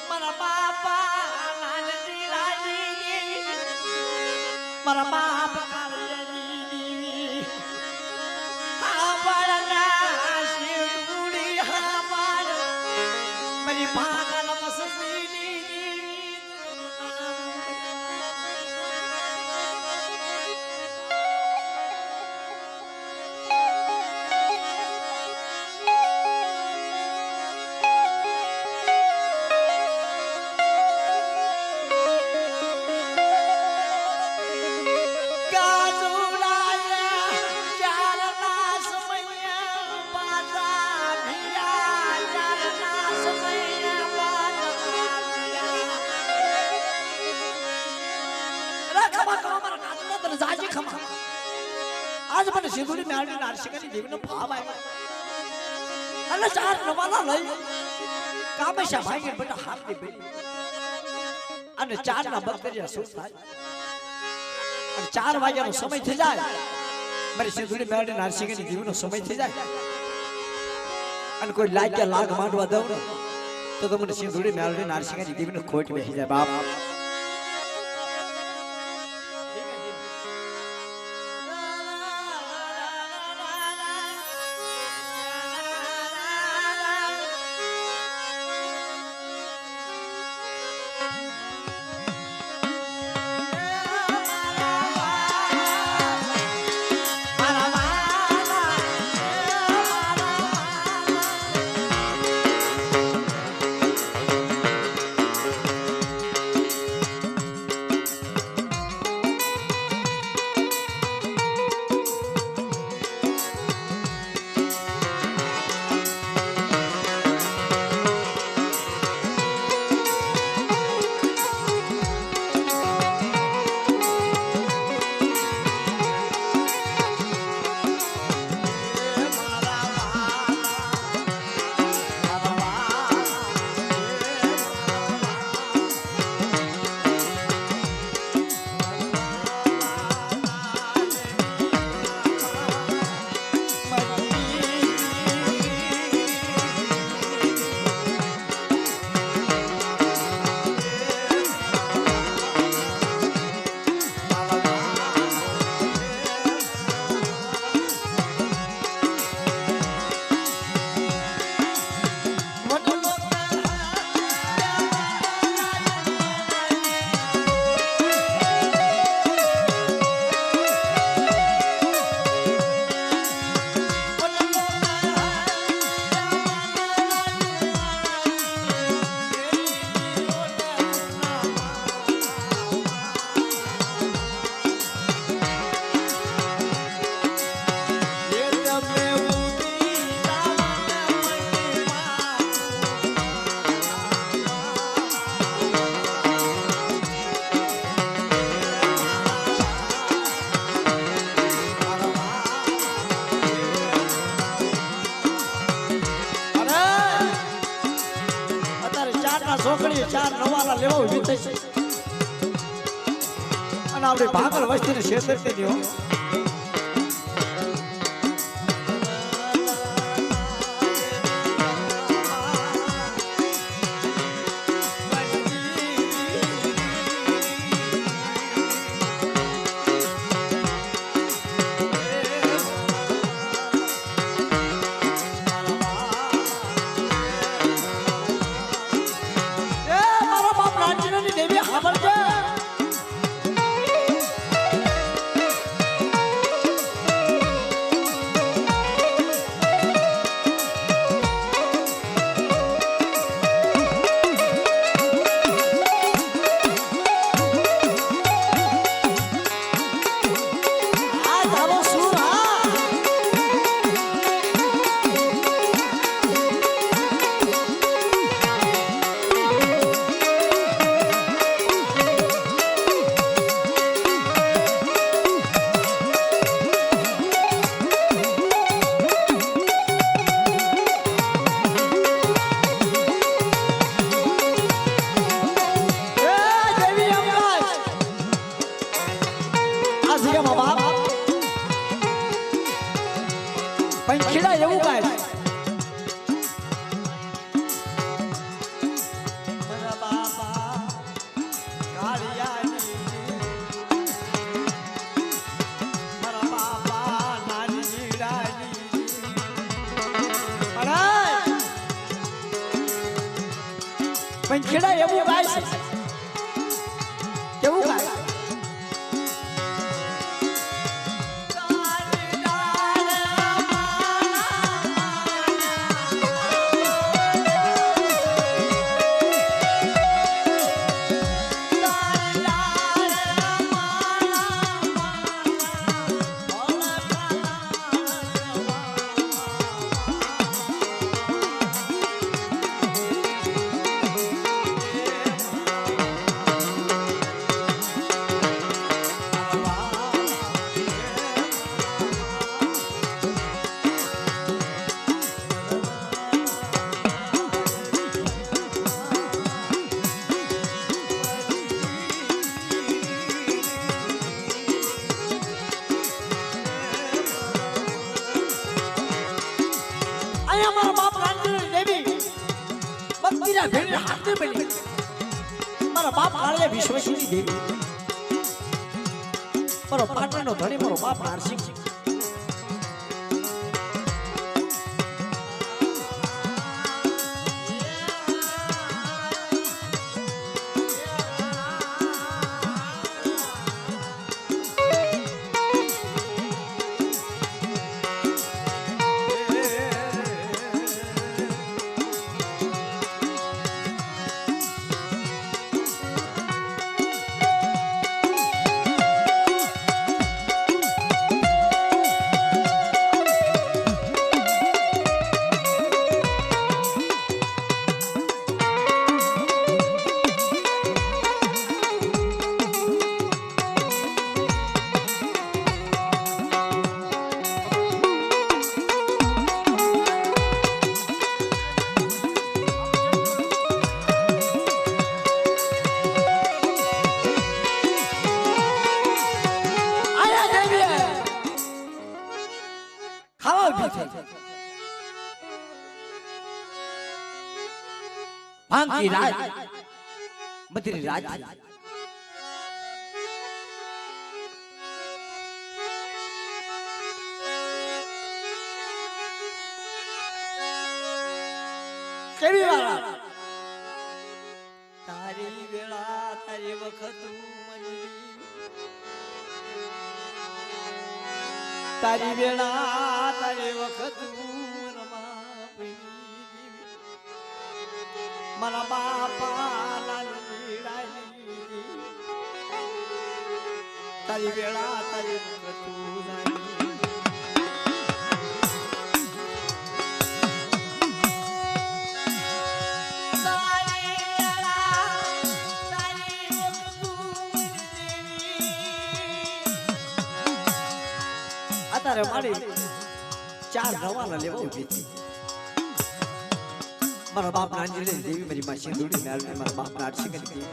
મારા બાપા નાનજી રાજી મારા બાપ કાળજી દેવી હા બાળના શિવડી હા બાળ મારી ભાગલ મસની आज મને સિંધુડી મેળવી નારસિંગની દેવીનો ભાવ આવ્યો અને ચાર નવાલા લઈ કામેશા ભાઈ બેટા હાથની બેટી અને ચાર ના બકરિયા શું થાય અને 4 વાગ્યાનો સમય થઈ જાય મારી સિંધુડી મેળવી નારસિંગની દેવીનો સમય થઈ જાય અને કોઈ લાગ્યા લાગ માંડવા દઉં તો તમને સિંધુડી મેળવી નારસિંગની દેવીનો ખોટ બેસી જાય બાપ. છોકરી 4 નવાલા લેવો વીતે છે અને આપણે ભાગલ વસ્તીને છેતરતી નહીં હો. પણ ખેડા એવું ગાય છે કેવું ગાય મારા બાપ રાંધણ દેવી ભક્તિના ભેળે હાથે બની મારા બાપ કાળિયા વિશ્વેશ્વરી દેવી મારો પાટણનો ધણી મારો બાપ નારસિંહ ભાંગી રાજ મધરી રાજ કેવી વાળા તારી વેળા તારી વખત તારી વેળા તારી વખત મારા બાપા તારી વેળા તારી વખત અત્યારે મારી 4 રવાના લેવા ઉભી હતી મારા બાપ ના અંજલિ દેવી મારી માં સિંદુડી નાલને મારા બાપ ના આરસી કરી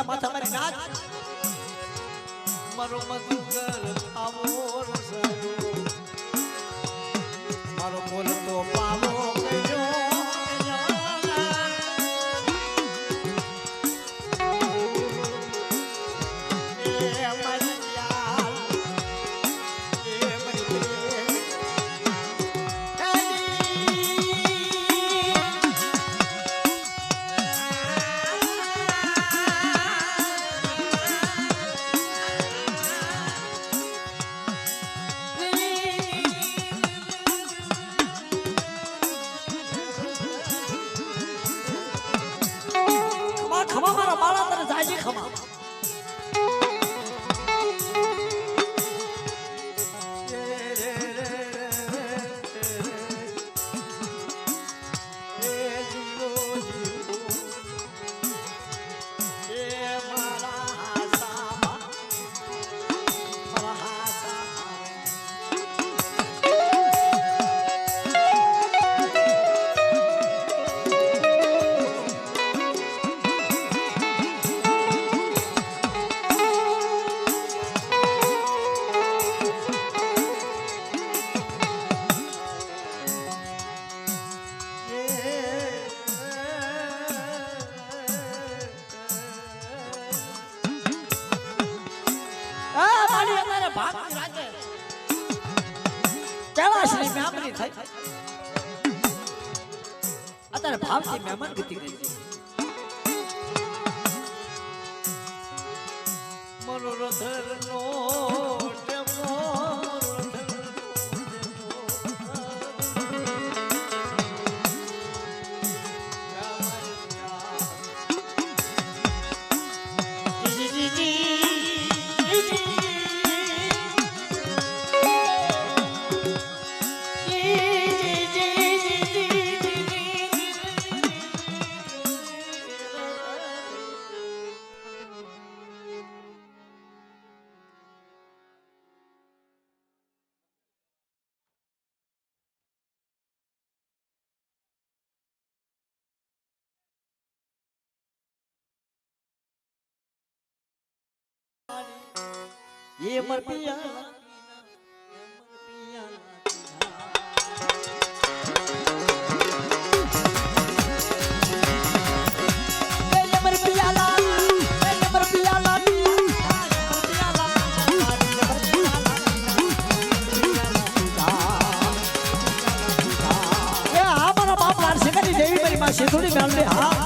માથા મારી નાચ મારો મધુકર આવો મારો બોલતો પાવો મેમરી થાય અત્યારે ભાવથી મહેમાન ગતિ કરી મનોરથનો ટેમો ये मर पिया थोड़ी डाल दे हाँ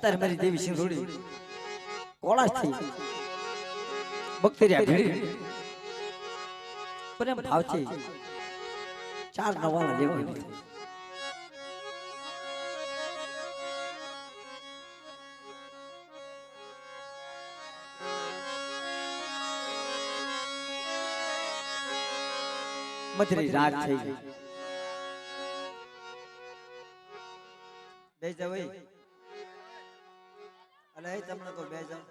અત્યારે મારી દેવી સિંધુડી કોળાશ થઈ બક્તેરિયા ભીડી પ્રેમ ભાવથી 4 નવાણા લેવા મધરી રાત થઈ ગઈ બે જાવ અલે તમને તો બે જાવ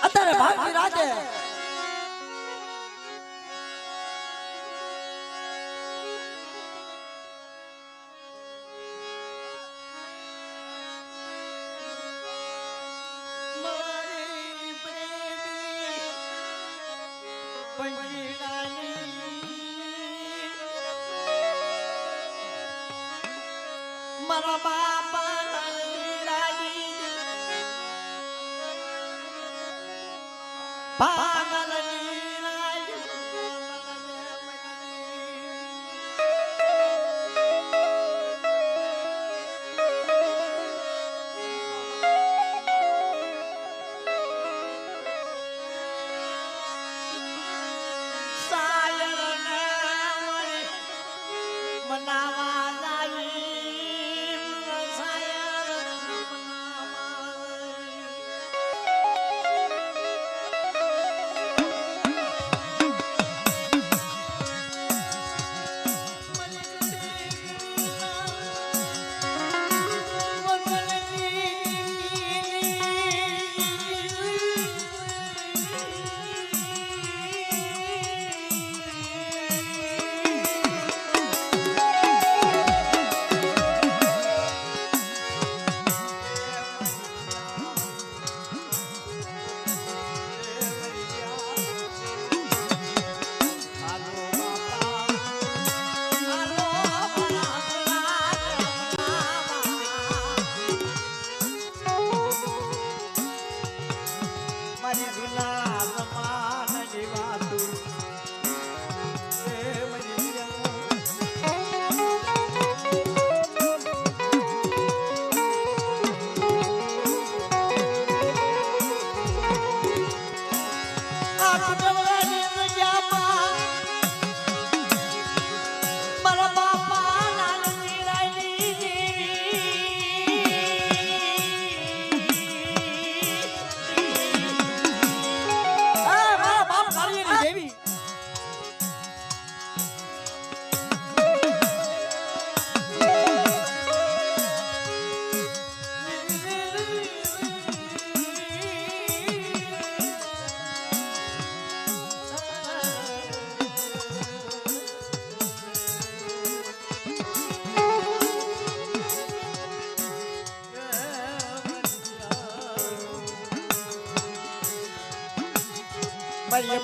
અત્યારે ભાગની રાતે મારા બાપા પાગલ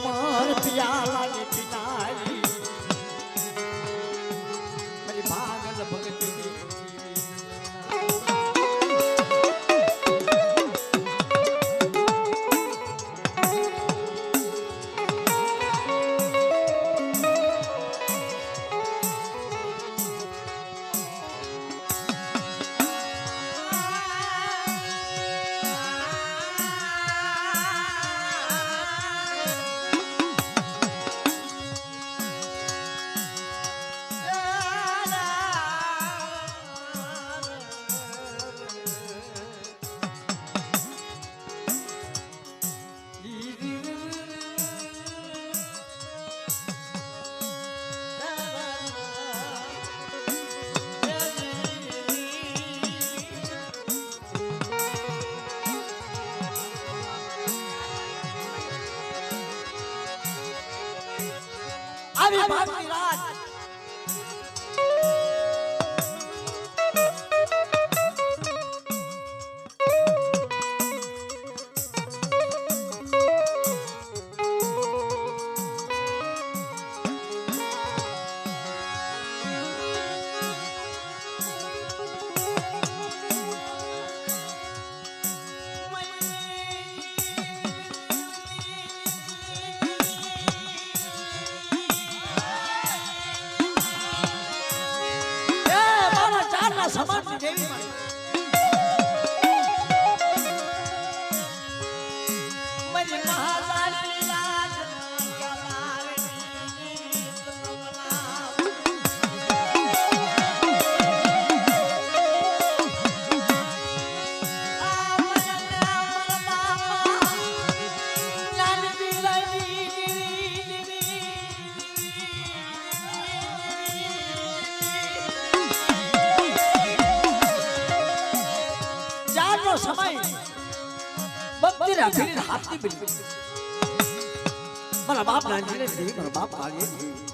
मर प्याला ने पिनाई मेरी भागल भगती अभी भागती रात દેવી મળી મરી મહારાણી રાજ સમય ભક્તિ રાખીને હાથની બિલ મારા બાપ નાનજીને દી મારા બાપ કાળીએ દી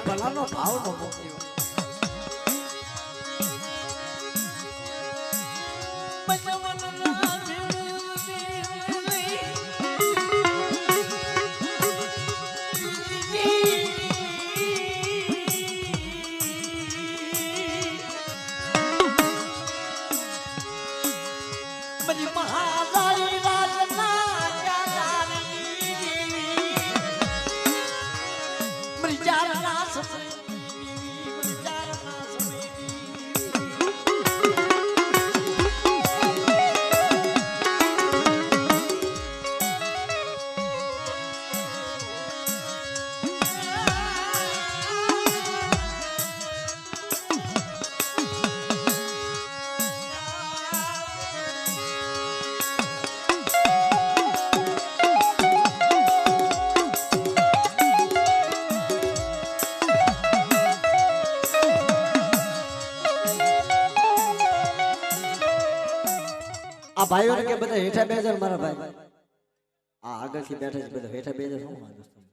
ભલાનો ભાવ નો મૂક્યો બધી મહારાણી આ ભાઈઓને કે બધા હેઠા બેજો મારા ભાઈ આ આગળથી બેઠા છે બધા હેઠા બેજો શું માનું